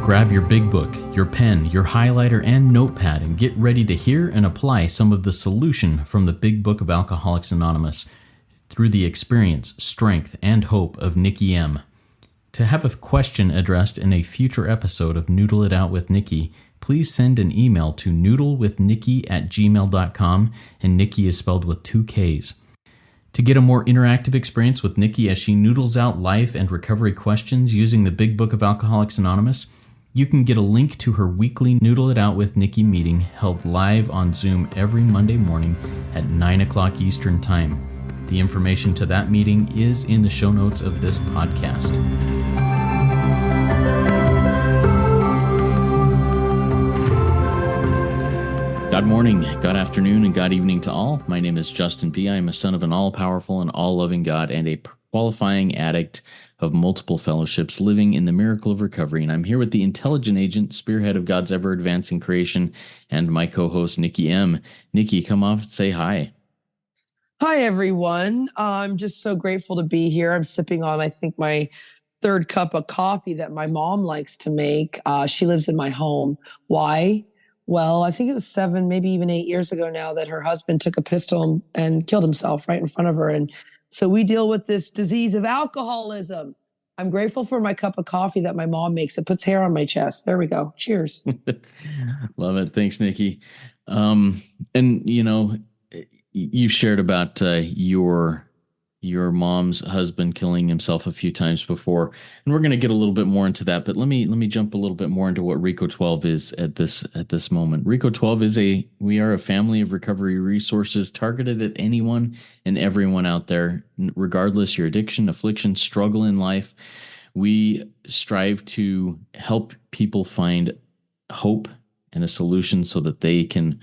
Grab your big book, your pen, your highlighter, and notepad and get ready to hear and apply some of the solution from the Big Book of Alcoholics Anonymous through the experience, strength, and hope of Nikki M. To have a question addressed in a future episode of Noodle It Out with Nikki, please send an email to noodlewithnikki@gmail.com, and Nikki is spelled with 2 Ks. To get a more interactive experience with Nikki as she noodles out life and recovery questions using the Big Book of Alcoholics Anonymous, you can get a link to her weekly Noodle It Out with Nikki meeting held live on Zoom every Monday morning at 9 o'clock Eastern Time. The information to that meeting is in the show notes of this podcast. God morning, God afternoon, and God evening to all. My name is Justin B. I am a son of an all-powerful and all-loving God and a qualifying addict of multiple fellowships living in the miracle of recovery. And I'm here with the intelligent agent, spearhead of God's ever-advancing creation, and my co-host, Nikki M. Nikki, come off and say hi. Hi, everyone. I'm just so grateful to be here. I'm sipping on, I think, my third cup of coffee that my mom likes to make. She lives in my home. Why? Well, I think it was 7, maybe even 8 years ago now that her husband took a pistol and killed himself right in front of her. And so we deal with this disease of alcoholism. I'm grateful for my cup of coffee that my mom makes. It puts hair on my chest. There we go. Cheers. Love it. Thanks, Nikki. And, you know, you've shared about your mom's husband killing himself a few times before, and we're going to get a little bit more into that. But let me jump a little bit more into what RICO 12 is at this moment. RICO 12 is we are a family of recovery resources targeted at anyone and everyone out there, regardless your addiction, affliction, struggle in life. We strive to help people find hope and a solution so that they can,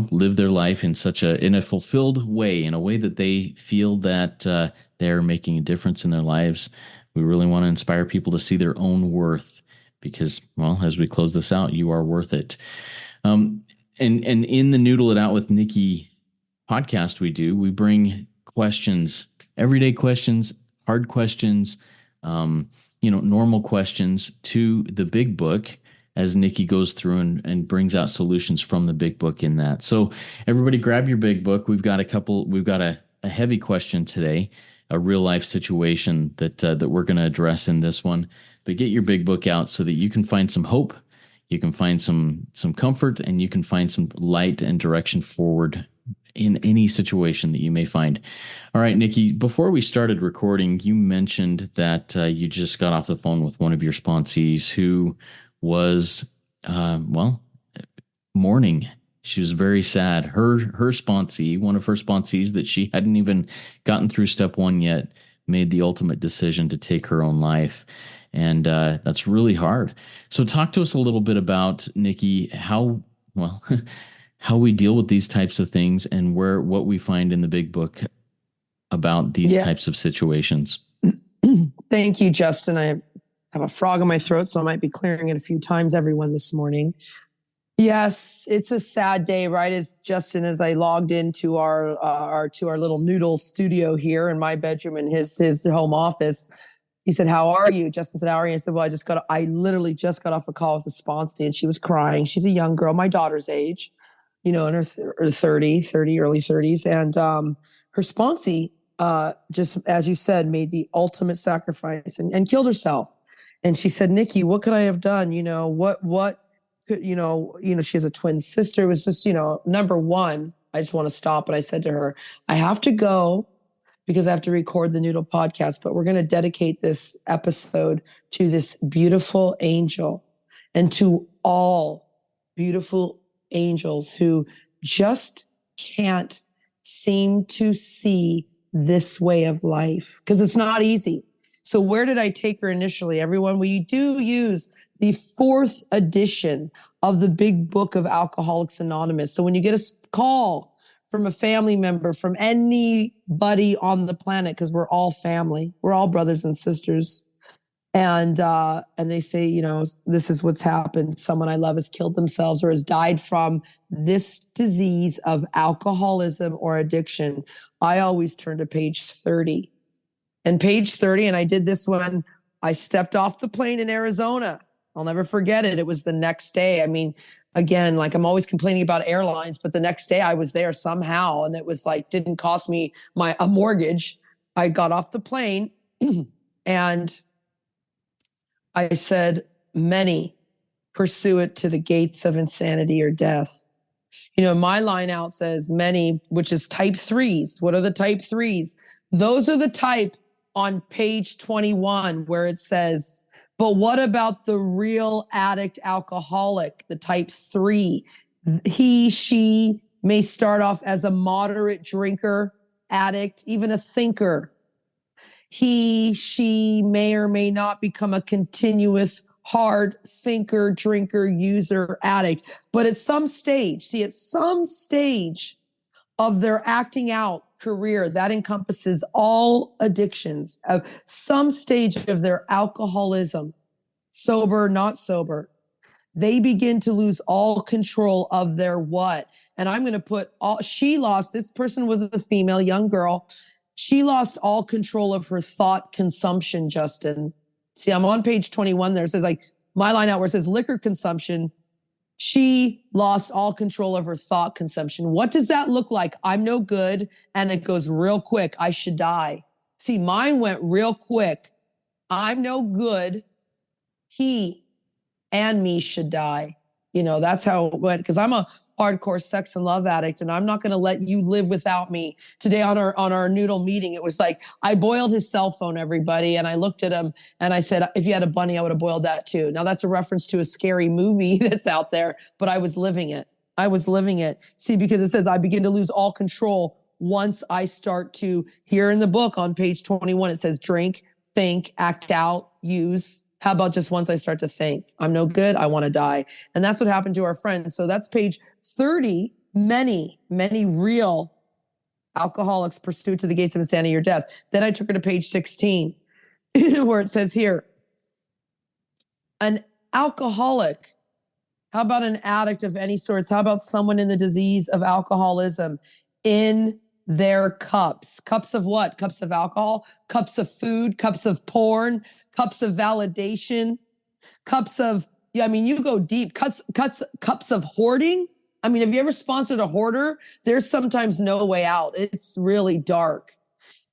live their life in a fulfilled way, in a way that they feel that they're making a difference in their lives. We really want to inspire people to see their own worth because, well, as we close this out, you are worth it. And in the Noodle It Out with Nikki podcast we bring questions, everyday questions, hard questions, normal questions to the big book as Nikki goes through and brings out solutions from the big book in that. So everybody grab your big book. We've got a heavy question today, a real life situation that we're going to address in this one. But get your big book out so that you can find some hope, you can find some comfort, and you can find some light and direction forward in any situation that you may find. All right, Nikki, before we started recording, you mentioned that you just got off the phone with one of your sponsees who was, mourning. She was very sad. Her sponsee, one of her sponsees that she hadn't even gotten through step 1 yet, made the ultimate decision to take her own life. And that's really hard. So talk to us a little bit about, Nikki, how we deal with these types of things and what we find in the big book about these types of situations. Thank you, Justin. I have a frog in my throat, so I might be clearing it a few times, everyone, this morning. Yes, it's a sad day, right? As I logged into our little Noodle studio here in my bedroom in his home office, he said, "How are you?" Justin said, "How are you?" I said, "Well, I literally just got off a call with the sponsor," and she was crying. She's a young girl, my daughter's age, in her 30, early 30s, and her sponsee, just as you said, made the ultimate sacrifice and killed herself. And she said, "Nikki, what could I have done? What could, she has a twin sister." It was just, number one, I just want to stop. But I said to her, I have to go because I have to record the Noodle podcast, but we're going to dedicate this episode to this beautiful angel and to all beautiful angels who just can't seem to see this way of life because it's not easy. So where did I take her initially? Everyone, we do use the 4th edition of the Big Book of Alcoholics Anonymous. So when you get a call from a family member, from anybody on the planet, because we're all family, we're all brothers and sisters, and they say, this is what's happened. Someone I love has killed themselves or has died from this disease of alcoholism or addiction. I always turn to page 30. And page 30, and I did this when I stepped off the plane in Arizona. I'll never forget it. It was the next day. I mean, again, like I'm always complaining about airlines, but the next day I was there somehow, and it was like didn't cost me a mortgage. I got off the plane and I said, many pursue it to the gates of insanity or death. My line out says many, which is type threes. What are the type threes? Those are the type on page 21 where it says, but what about the real addict alcoholic, the type 3? He, she may start off as a moderate drinker, addict, even a thinker. He, she may or may not become a continuous hard thinker, drinker, user, addict. But at some stage of their acting out career, that encompasses all addictions of some stage of their alcoholism, sober, not sober, they begin to lose all control of their what? And I'm going to put this person was a female, young girl. She lost all control of her thought consumption, Justin. See, I'm on page 21 there. It says like my line out where it says liquor consumption. She lost all control of her thought consumption. What does that look like? I'm no good. And it goes real quick. I should die. See, mine went real quick. I'm no good. He and me should die. That's how it went. Because I'm a hardcore sex and love addict, and I'm not going to let you live without me. Today on our Noodle meeting, it was like I boiled his cell phone, everybody, and I looked at him and I said, if you had a bunny, I would have boiled that too. Now that's a reference to a scary movie that's out there, but I was living it. See, because it says I begin to lose all control once I start to, here in the book on page 21, it says drink, think, act out, use. How about just once I start to think, I'm no good, I want to die. And that's what happened to our friend. So that's page 30. Many, many real alcoholics pursue to the gates of insanity or death. Then I took her to page 16, where it says here, an alcoholic. How about an addict of any sorts? How about someone in the disease of alcoholism in their cups? Cups of what? Cups of alcohol, cups of food, cups of porn, cups of validation, cups of, you go deep, cups of hoarding. Have you ever sponsored a hoarder? There's sometimes no way out. It's really dark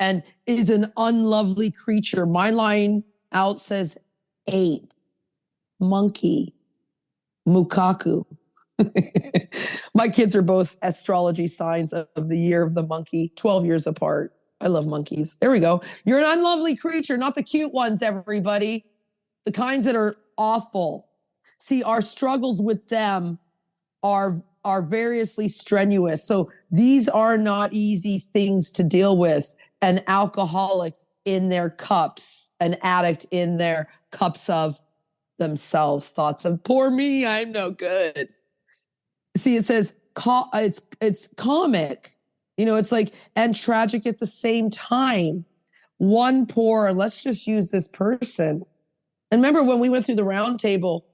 and is an unlovely creature. My line out says ape, monkey, mukaku. My kids are both astrology signs of the year of the monkey, 12 years apart. I love monkeys. There we go. You're an unlovely creature, not the cute ones, everybody. The kinds that are awful. See, our struggles with them are variously strenuous. So these are not easy things to deal with. An alcoholic in their cups, an addict in their cups of themselves, thoughts of poor me, I'm no good. See, it says it's comic. It's like, and tragic at the same time. One poor, let's just use this person. And remember when we went through the round table,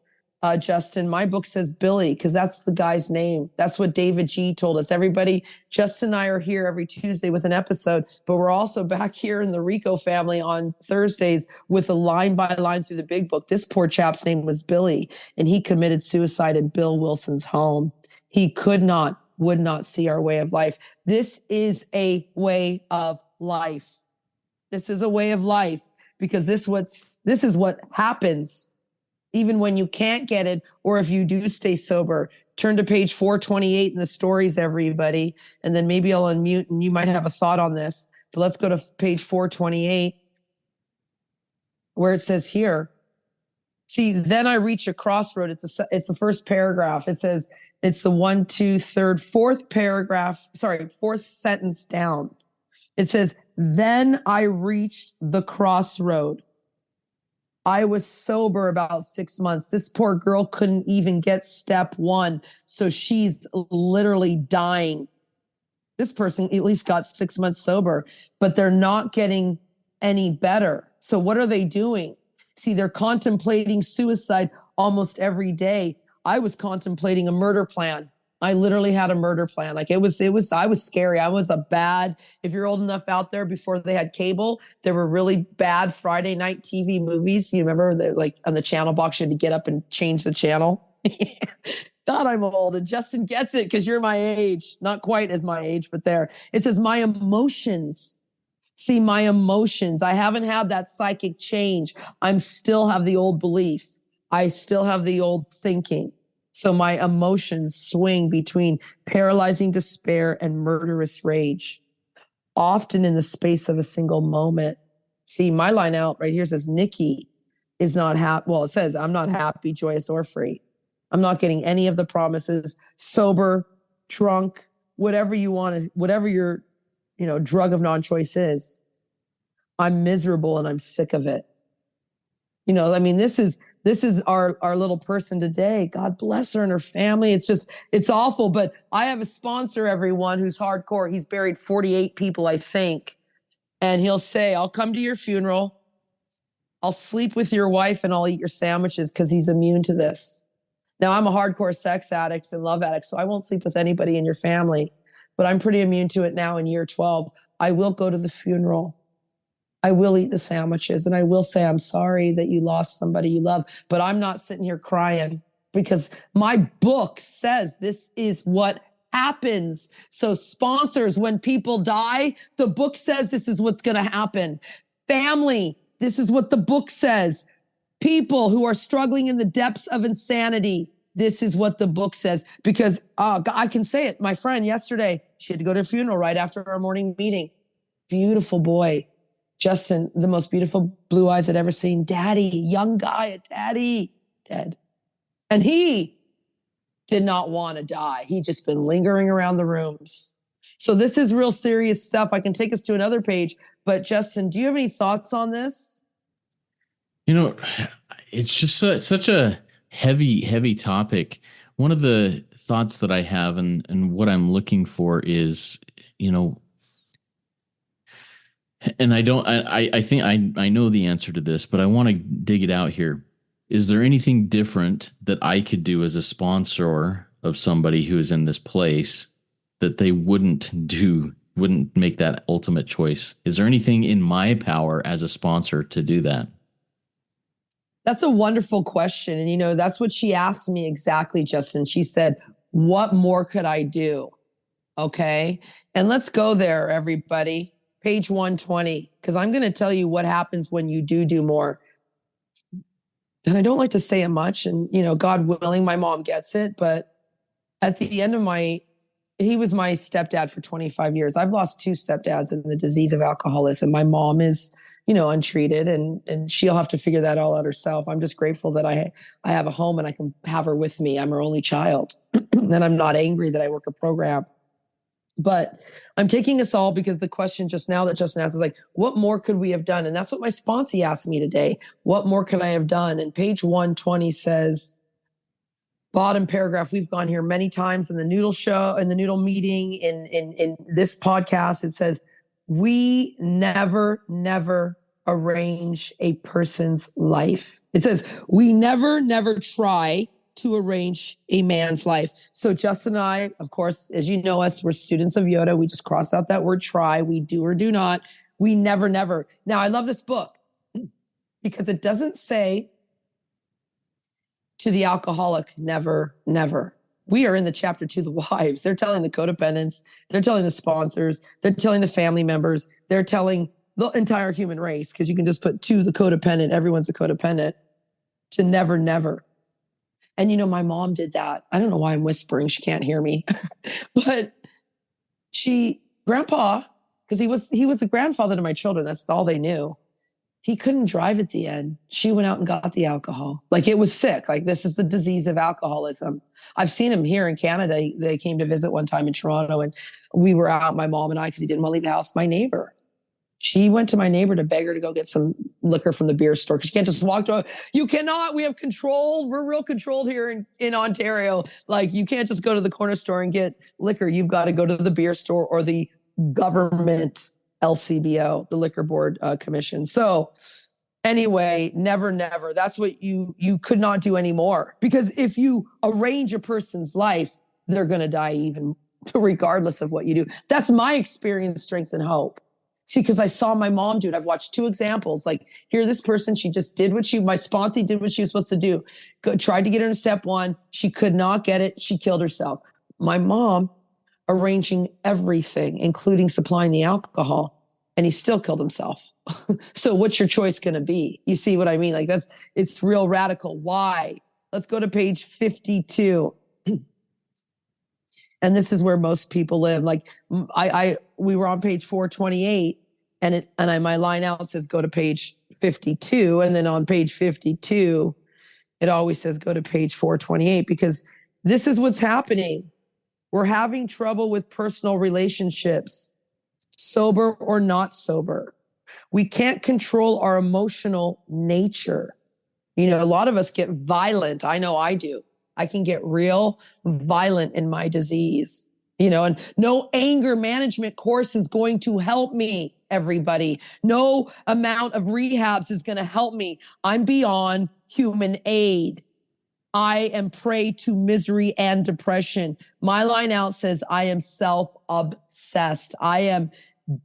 Justin, my book says Billy, because that's the guy's name. That's what David G told us. Everybody, Justin and I are here every Tuesday with an episode, but we're also back here in the Rico family on Thursdays with a line by line through the big book. This poor chap's name was Billy, and he committed suicide in Bill Wilson's home. He would not see our way of life. This is a way of life. This is a way of life because this is what happens even when you can't get it, or if you do stay sober. Turn to page 428 in the stories, everybody, and then maybe I'll unmute and you might have a thought on this. But let's go to page 428 where it says here, see, then I reach a crossroad. It's the first paragraph. It says, it's the fourth sentence down. It says, then I reached the crossroad. I was sober about 6 months. This poor girl couldn't even get step one. So she's literally dying. This person at least got 6 months sober, but they're not getting any better. So what are they doing? See, they're contemplating suicide almost every day. I was contemplating a murder plan. I literally had a murder plan. Like I was scary. I was a bad, if you're old enough out there, before they had cable, there were really bad Friday night TV movies. You remember that, like on the channel box, you had to get up and change the channel. God, I'm old. And Justin gets it because you're my age. Not quite as my age, but there. It says my emotions. See, my emotions. I haven't had that psychic change. I'm still have the old beliefs. I still have the old thinking. So my emotions swing between paralyzing despair and murderous rage, often in the space of a single moment. See, my line out right here says Nikki is not happy. Well, it says I'm not happy, joyous, or free. I'm not getting any of the promises, sober, drunk, whatever you want, whatever your, drug of non-choice is. I'm miserable and I'm sick of it. This is our little person today. God bless her and her family. It's awful, but I have a sponsor, everyone, who's hardcore. He's buried 48 people, I think. And he'll say, I'll come to your funeral. I'll sleep with your wife and I'll eat your sandwiches because he's immune to this. Now, I'm a hardcore sex addict and love addict, so I won't sleep with anybody in your family, but I'm pretty immune to it now in year 12. I will go to the funeral. I will eat the sandwiches and I will say, I'm sorry that you lost somebody you love, but I'm not sitting here crying because my book says this is what happens. So sponsors, when people die, the book says this is what's going to happen. Family, this is what the book says. People who are struggling in the depths of insanity, this is what the book says. Because I can say it. My friend yesterday, she had to go to a funeral right after our morning meeting. Beautiful boy. Justin, the most beautiful blue eyes I'd ever seen. Daddy, young guy, a daddy, dead. And he did not want to die. He'd just been lingering around the rooms. So this is real serious stuff. I can take us to another page. But Justin, do you have any thoughts on this? It's just such a heavy topic. One of the thoughts that I have and what I'm looking for is, and I think I know the answer to this, but I want to dig it out here. Is there anything different that I could do as a sponsor of somebody who is in this place that they wouldn't make that ultimate choice? Is there anything in my power as a sponsor to do that? That's a wonderful question. And, that's what she asked me exactly, Justin. She said, what more could I do? Okay. And let's go there, everybody. Page 120, because I'm going to tell you what happens when you do more. And I don't like to say it much. And, God willing, my mom gets it. But at the end of he was my stepdad for 25 years. I've lost 2 stepdads in the disease of alcoholism. My mom is, untreated and she'll have to figure that all out herself. I'm just grateful that I have a home and I can have her with me. I'm her only child. And I'm not angry that I work a program. But I'm taking us all because the question just now that Justin asked is like, what more could we have done? And that's what my sponsee asked me today. What more could I have done? And page 120 says, bottom paragraph, we've gone here many times in the Noodle show, in the Noodle meeting, in this podcast. It says, we never arrange a person's life. It says, we never try to arrange a man's life. So Justin and I, of course, as you know us, we're students of Yoda. We just cross out that word try. We do or do not. We never. Now, I love this book because it doesn't say to the alcoholic, never. We are in the chapter to the wives. They're telling the codependents. They're telling the sponsors. They're telling the family members. They're telling the entire human race, because you can just put to the codependent. Everyone's a codependent. To never. And, my mom did that. I don't know why I'm whispering. She can't hear me. But grandpa, because he was the grandfather to my children. That's all they knew. He couldn't drive at the end. She went out and got the alcohol. Like, it was sick. Like, this is the disease of alcoholism. I've seen him here in Canada. They came to visit one time in Toronto, and we were out, my mom and I, because he didn't want to leave the house. My neighbor, she went to my neighbor to beg her to go get some liquor from the beer store, because you can't just walk to you cannot. We have control. We're real controlled here in Ontario. Like, you can't just go to the corner store and get liquor. You've got to go to the beer store or the government LCBO, the Liquor Board Commission. So anyway, never. That's what you could not do anymore. Because if you arrange a person's life, they're going to die even regardless of what you do. That's my experience, strength, and hope. See, because I saw my mom do it. I've watched 2 examples. Like, here, this person, she just did my sponsee did what she was supposed to do. Tried to get her to step 1. She could not get it. She killed herself. My mom arranging everything, including supplying the alcohol, and he still killed himself. So what's your choice going to be? You see what I mean? Like, it's real radical. Why? Let's go to page 52. And this is where most people live. Like, we were on page 428, and my line out says go to page 52, and then on page 52, it always says go to page 428, because this is what's happening. We're having trouble with personal relationships, sober or not sober. We can't control our emotional nature. You know, a lot of us get violent. I know I do. I can get real violent in my disease, you know, and no anger management course is going to help me, everybody. No amount of rehabs is going to help me. I'm beyond human aid. I am prey to misery and depression. My line out says I am self-obsessed. I am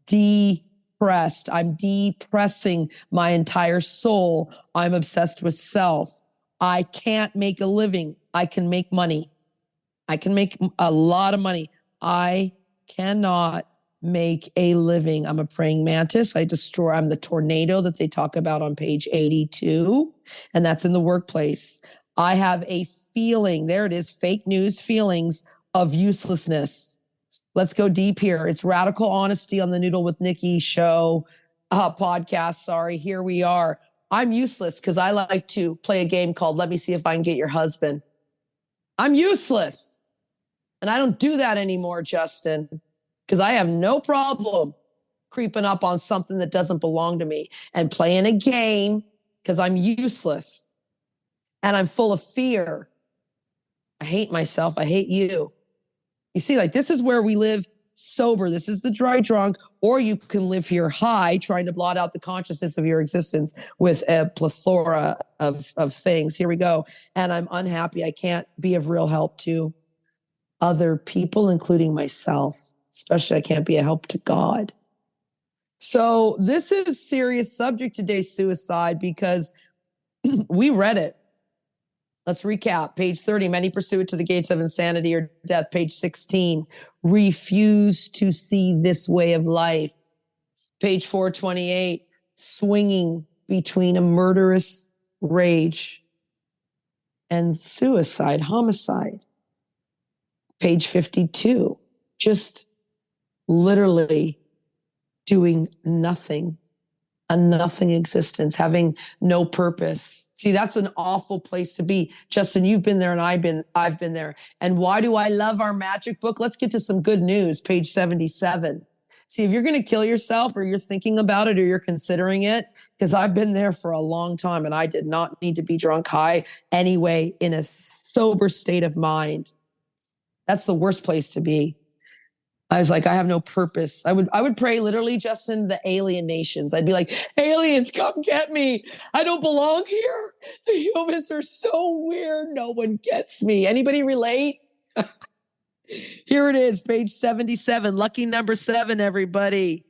depressed. I'm depressing my entire soul. I'm obsessed with self. I can't make a living. I can make money. I can make a lot of money. I cannot make a living. I'm a praying mantis. I'm the tornado that they talk about on page 82. And that's in the workplace. I have a feeling, there it is, fake news feelings of uselessness. Let's go deep here. It's radical honesty on the Noodle with Nikki show, podcast. Sorry, here we are. I'm useless because I like to play a game called Let Me See If I Can Get Your Husband. I'm useless. And I don't do that anymore, Justin, because I have no problem creeping up on something that doesn't belong to me and playing a game because I'm useless and I'm full of fear. I hate myself. I hate you. You see, like, this is where we live sober. This is the dry drunk, or you can live here high, trying to blot out the consciousness of your existence with a plethora of things. Here we go. And I'm unhappy. I can't be of real help to other people, including myself. Especially, I can't be a help to God. So this is a serious subject today, suicide, because we read it. Let's recap. Page 30, many pursue it to the gates of insanity or death. Page 16, refuse to see this way of life. Page 428, swinging between a murderous rage and suicide, homicide. Page 52, just literally doing nothing. A nothing existence, having no purpose. See, that's an awful place to be. Justin, you've been there and I've been there. And why do I love our magic book? Let's get to some good news. Page 77. See, if you're going to kill yourself or you're thinking about it or you're considering it, because I've been there for a long time and I did not need to be drunk high anyway, in a sober state of mind. That's the worst place to be. I was like, I have no purpose. I would pray literally, Justin, the alien nations. I'd be like, aliens, come get me. I don't belong here. The humans are so weird. No one gets me. Anybody relate? Here it is, page 77, lucky number 7, everybody.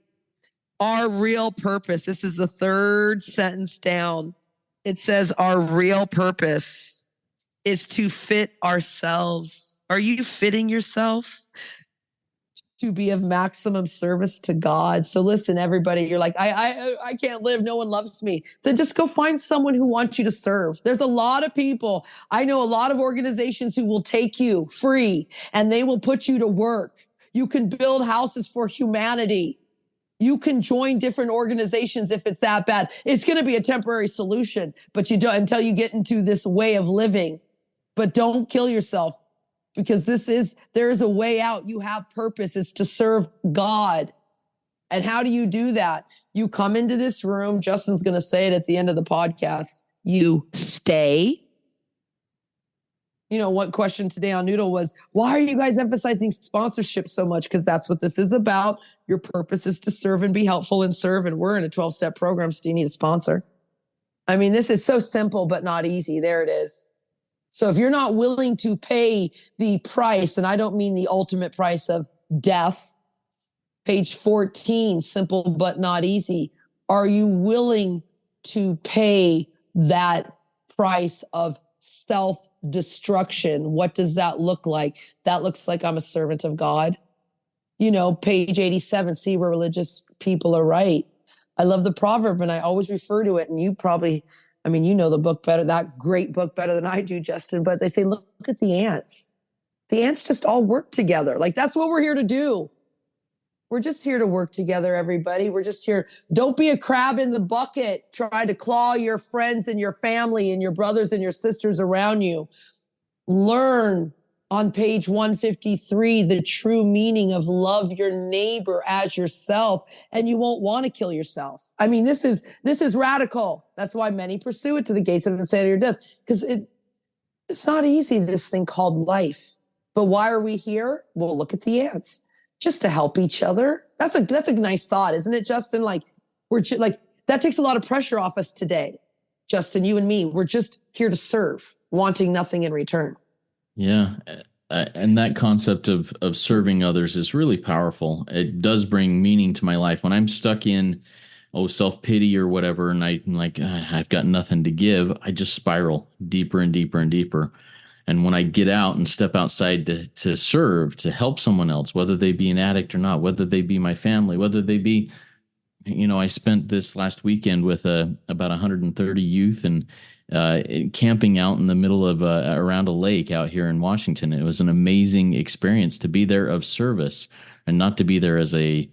Our real purpose. This is the 3rd sentence down. It says our real purpose is to fit ourselves. Are you fitting yourself? To be of maximum service to God. So listen, everybody, you're like, I can't live. No one loves me. Then just go find someone who wants you to serve. There's a lot of people. I know a lot of organizations who will take you free and they will put you to work. You can build houses for humanity. You can join different organizations if it's that bad. It's going to be a temporary solution, but you don't until you get into this way of living. But don't kill yourself. Because there is a way out. You have purpose. It's to serve God. And how do you do that? You come into this room. Justin's going to say it at the end of the podcast. You stay. You know, one question today on Noodle was, why are you guys emphasizing sponsorship so much? Because that's what this is about. Your purpose is to serve and be helpful and serve. And we're in a 12-step program, so you need a sponsor. I mean, this is so simple, but not easy. There it is. So if you're not willing to pay the price, and I don't mean the ultimate price of death, page 14, simple but not easy. Are you willing to pay that price of self-destruction? What does that look like? That looks like I'm a servant of God. You know, page 87, see where religious people are right. I love the proverb and I always refer to it. And you probably, I mean, you know the book better, that great book better than I do, Justin, but they say, look at the ants. The ants just all work together. Like that's what we're here to do. We're just here to work together, everybody. We're just here. Don't be a crab in the bucket. Try to claw your friends and your family and your brothers and your sisters around you. Learn on page 153 the true meaning of love your neighbor as yourself, and you won't want to kill yourself. I mean, this is radical. That's why many pursue it to the gates of insanity or death, because it's not easy, this thing called life. But why are we here? Well, look at the ants. Just to help each other. That's a nice thought, isn't it, Justin? Like that takes a lot of pressure off us today. Justin, you and me, we're just here to serve, wanting nothing in return. Yeah. And that concept of serving others is really powerful. It does bring meaning to my life. When I'm stuck in, self-pity or whatever, and I'm like, I've got nothing to give, I just spiral deeper and deeper and deeper. And when I get out and step outside to serve, to help someone else, whether they be an addict or not, whether they be my family, whether they be, I spent this last weekend with about 130 youth and camping out in the middle of around a lake out here in Washington. It was an amazing experience to be there of service and not to be there as a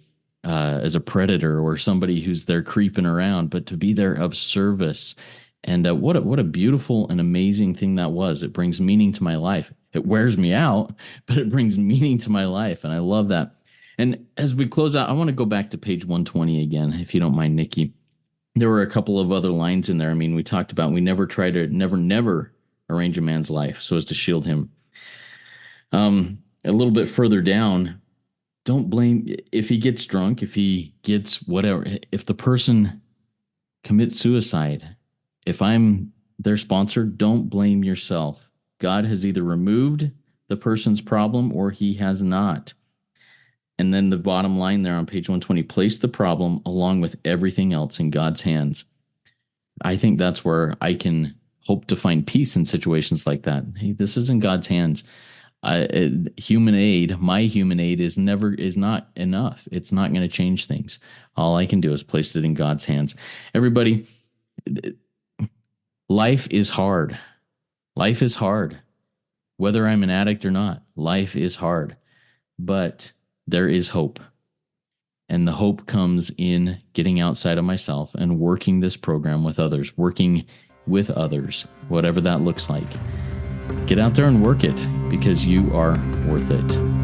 predator or somebody who's there creeping around, but to be there of service. And what a beautiful and amazing thing that was. It brings meaning to my life. It wears me out, but it brings meaning to my life. And I love that. And as we close out, I want to go back to page 120 again, if you don't mind, Nikki. There were a couple of other lines in there. I mean, we talked about we never arrange a man's life so as to shield him. A little bit further down, don't blame if he gets drunk, if he gets whatever, if the person commits suicide. If I'm their sponsor, don't blame yourself. God has either removed the person's problem or he has not. And then the bottom line there on page 120, place the problem along with everything else in God's hands. I think that's where I can hope to find peace in situations like that. Hey, this is in God's hands. Human aid, my human aid is not enough. It's not going to change things. All I can do is place it in God's hands. Everybody, life is hard. Life is hard. Whether I'm an addict or not, life is hard. But there is hope. And the hope comes in getting outside of myself and working this program with others, whatever that looks like. Get out there and work it because you are worth it.